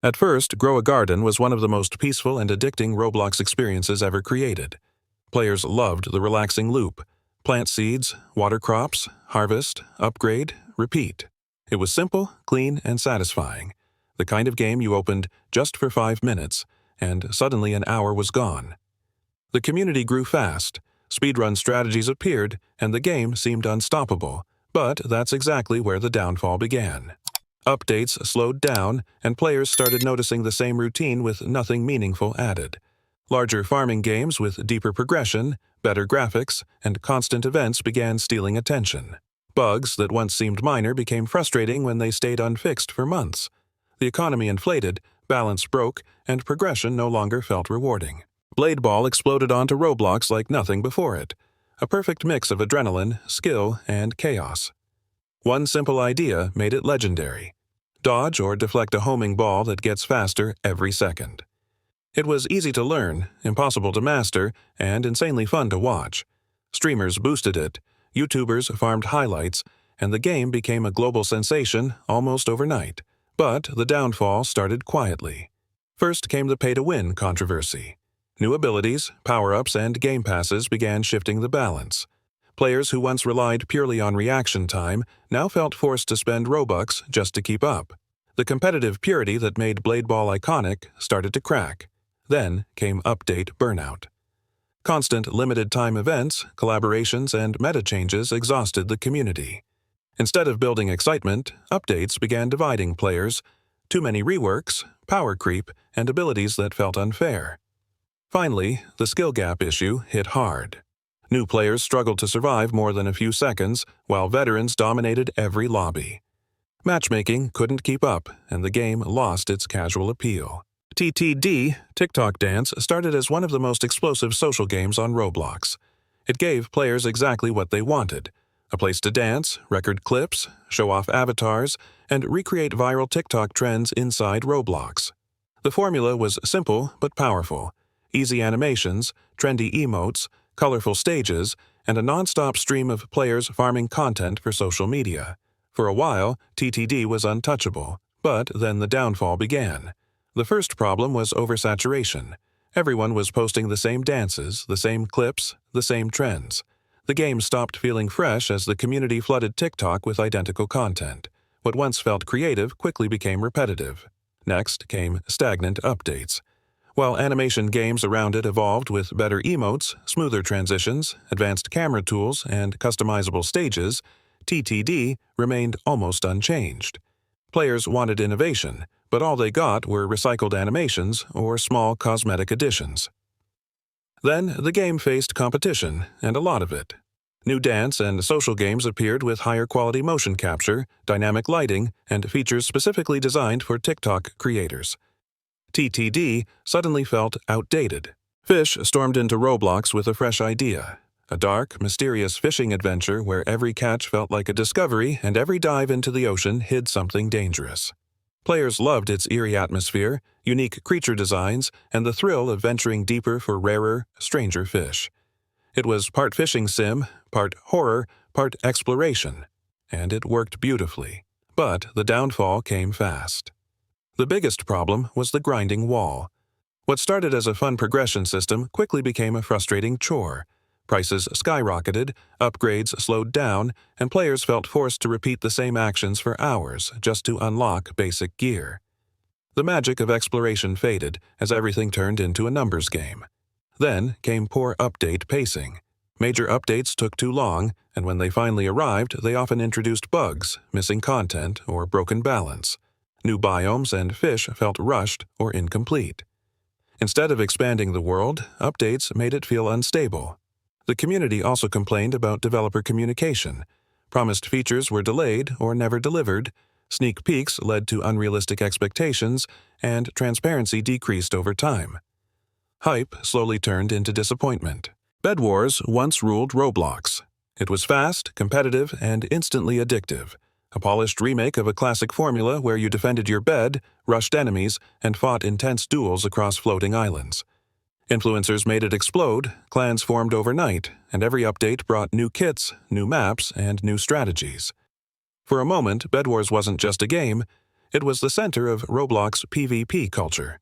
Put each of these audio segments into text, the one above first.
At first, Grow a Garden was one of the most peaceful and addicting Roblox experiences ever created. Players loved the relaxing loop: plant seeds, water crops, harvest, upgrade, repeat. It was simple, clean, and satisfying. The kind of game you opened just for 5 minutes, and suddenly an hour was gone. The community grew fast, speedrun strategies appeared, and the game seemed unstoppable, but that's exactly where the downfall began. Updates slowed down, and players started noticing the same routine with nothing meaningful added. Larger farming games with deeper progression, better graphics, and constant events began stealing attention. Bugs that once seemed minor became frustrating when they stayed unfixed for months. The economy inflated, balance broke, and progression no longer felt rewarding. Blade Ball exploded onto Roblox like nothing before it. A perfect mix of adrenaline, skill, and chaos. One simple idea made it legendary: dodge or deflect a homing ball that gets faster every second. It was easy to learn, impossible to master, and insanely fun to watch. Streamers boosted it, YouTubers farmed highlights, and the game became a global sensation almost overnight. But the downfall started quietly. First came the pay-to-win controversy. New abilities, power-ups, and game passes began shifting the balance. Players who once relied purely on reaction time now felt forced to spend Robux just to keep up. The competitive purity that made Blade Ball iconic started to crack. Then came update burnout. Constant limited-time events, collaborations, and meta changes exhausted the community. Instead of building excitement, updates began dividing players: too many reworks, power creep, and abilities that felt unfair. Finally, the skill gap issue hit hard. New players struggled to survive more than a few seconds, while veterans dominated every lobby. Matchmaking couldn't keep up, and the game lost its casual appeal. TTD, TikTok Dance, started as one of the most explosive social games on Roblox. It gave players exactly what they wanted: a place to dance, record clips, show off avatars, and recreate viral TikTok trends inside Roblox. The formula was simple but powerful: easy animations, trendy emotes, colorful stages, and a non-stop stream of players farming content for social media. For a while, TTD was untouchable, but then the downfall began. The first problem was oversaturation. Everyone was posting the same dances, the same clips, the same trends. The game stopped feeling fresh as the community flooded TikTok with identical content. What once felt creative quickly became repetitive. Next came stagnant updates. While animation games around it evolved with better emotes, smoother transitions, advanced camera tools, and customizable stages, TTD remained almost unchanged. Players wanted innovation, but all they got were recycled animations or small cosmetic additions. Then the game faced competition, and a lot of it. New dance and social games appeared with higher quality motion capture, dynamic lighting, and features specifically designed for TikTok creators. TTD suddenly felt outdated. Fisch stormed into Roblox with a fresh idea: a dark, mysterious fishing adventure where every catch felt like a discovery and every dive into the ocean hid something dangerous. Players loved its eerie atmosphere, unique creature designs, and the thrill of venturing deeper for rarer, stranger fish. It was part fishing sim, part horror, part exploration, and it worked beautifully. But the downfall came fast. The biggest problem was the grinding wall. What started as a fun progression system quickly became a frustrating chore. Prices skyrocketed, upgrades slowed down, and players felt forced to repeat the same actions for hours just to unlock basic gear. The magic of exploration faded as everything turned into a numbers game. Then came poor update pacing. Major updates took too long, and when they finally arrived, they often introduced bugs, missing content, or broken balance. New biomes and fish felt rushed or incomplete. Instead of expanding the world, updates made it feel unstable. The community also complained about developer communication. Promised features were delayed or never delivered, sneak peeks led to unrealistic expectations, and transparency decreased over time. Hype slowly turned into disappointment. BedWars once ruled Roblox. It was fast, competitive, and instantly addictive. A polished remake of a classic formula where you defended your bed, rushed enemies, and fought intense duels across floating islands. Influencers made it explode, clans formed overnight, and every update brought new kits, new maps, and new strategies. For a moment, BedWars wasn't just a game, It was the center of Roblox PvP culture.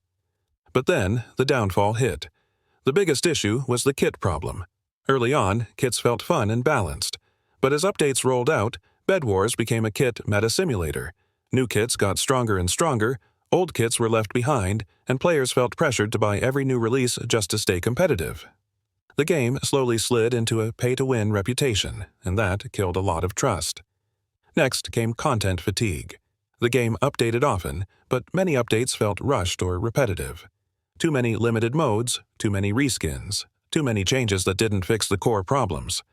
But then, the downfall hit. The biggest issue was the kit problem. Early on, kits felt fun and balanced. But as updates rolled out, BedWars became a kit meta simulator. New kits got stronger and stronger, old kits were left behind, and players felt pressured to buy every new release just to stay competitive. The game slowly slid into a pay-to-win reputation, and that killed a lot of trust. Next came content fatigue. The game updated often, but many updates felt rushed or repetitive. Too many limited modes, too many reskins, too many changes that didn't fix the core problems.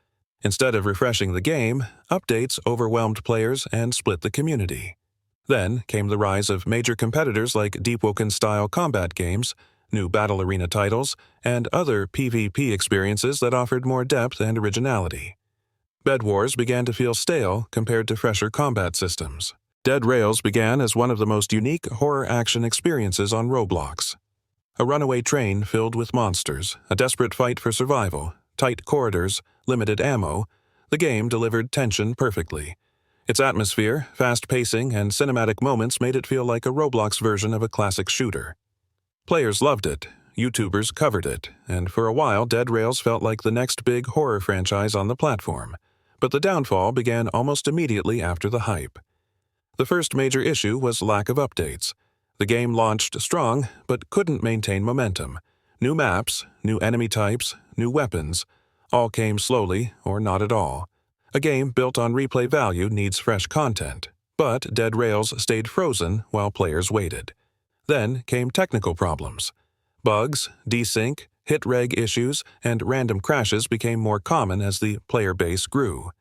Instead of refreshing the game, updates overwhelmed players and split the community. Then came the rise of major competitors like Deepwoken-style combat games, new battle arena titles, and other PvP experiences that offered more depth and originality. BedWars began to feel stale compared to fresher combat systems. Dead Rails began as one of the most unique horror action experiences on Roblox. A runaway train filled with monsters, a desperate fight for survival, tight corridors, limited ammo, the game delivered tension perfectly. Its atmosphere, fast pacing, and cinematic moments made it feel like a Roblox version of a classic shooter. Players loved it, YouTubers covered it, and for a while Dead Rails felt like the next big horror franchise on the platform. But the downfall began almost immediately after the hype. The first major issue was lack of updates. The game launched strong, but couldn't maintain momentum. New maps, new enemy types, new weapons, all came slowly or not at all. A game built on replay value needs fresh content, but Dead Rails stayed frozen while players waited. Then came technical problems. Bugs, desync, hit reg issues, and random crashes became more common as the player base grew.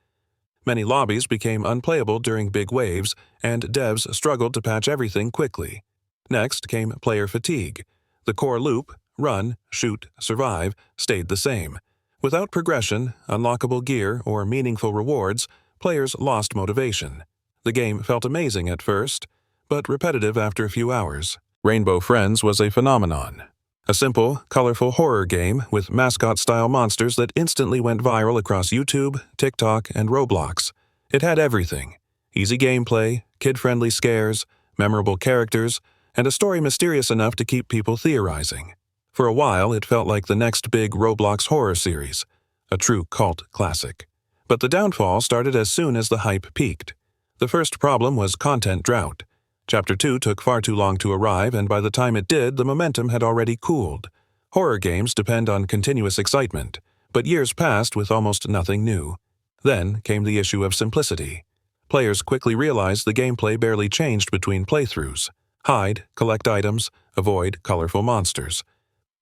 Many lobbies became unplayable during big waves, and devs struggled to patch everything quickly. Next came player fatigue. The core loop, run, shoot, survive, stayed the same. Without progression, unlockable gear, or meaningful rewards, players lost motivation. The game felt amazing at first, but repetitive after a few hours. Rainbow Friends was a phenomenon. A simple, colorful horror game with mascot-style monsters that instantly went viral across YouTube, TikTok, and Roblox. It had everything: easy gameplay, kid-friendly scares, memorable characters, and a story mysterious enough to keep people theorizing. For a while, it felt like the next big Roblox horror series, a true cult classic. But the downfall started as soon as the hype peaked. The first problem was content drought. Chapter 2 took far too long to arrive, and by the time it did, the momentum had already cooled. Horror games depend on continuous excitement, but years passed with almost nothing new. Then came the issue of simplicity. Players quickly realized the gameplay barely changed between playthroughs. Hide, collect items, avoid colorful monsters.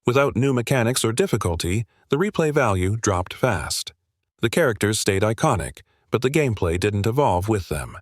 Without new mechanics or difficulty, the replay value dropped fast. The characters stayed iconic, but the gameplay didn't evolve with them.